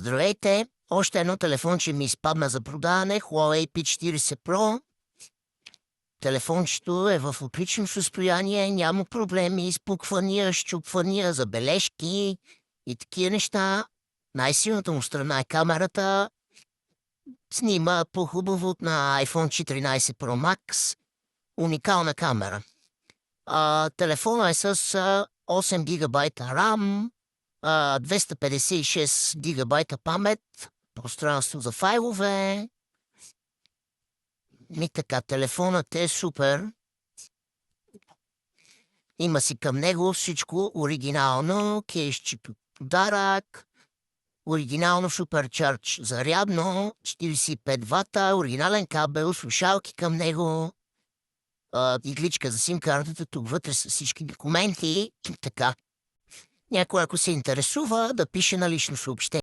Здравейте! Още едно телефонче ми изпадна за продаване. Huawei P40 Pro. Телефончето е в отлично състояние, няма проблеми, изпуквания, щупвания, забележки и такива неща. Най-силната му страна е камерата. Снима по-хубаво на iPhone 14 Pro Max. Уникална камера. Телефона е с 8 гигабайта RAM, 256 гигабайта памет, пространство за файлове. Така, телефонът е супер. Има си към него всичко оригинално, кейсче подарък, оригинално суперчардж зарядно, 45 вата, оригинален кабел, слушалки към него, игличка за сим-картата, тук вътре са всички документи. Така. Някой, ако се интересува, да пише на лично съобщение.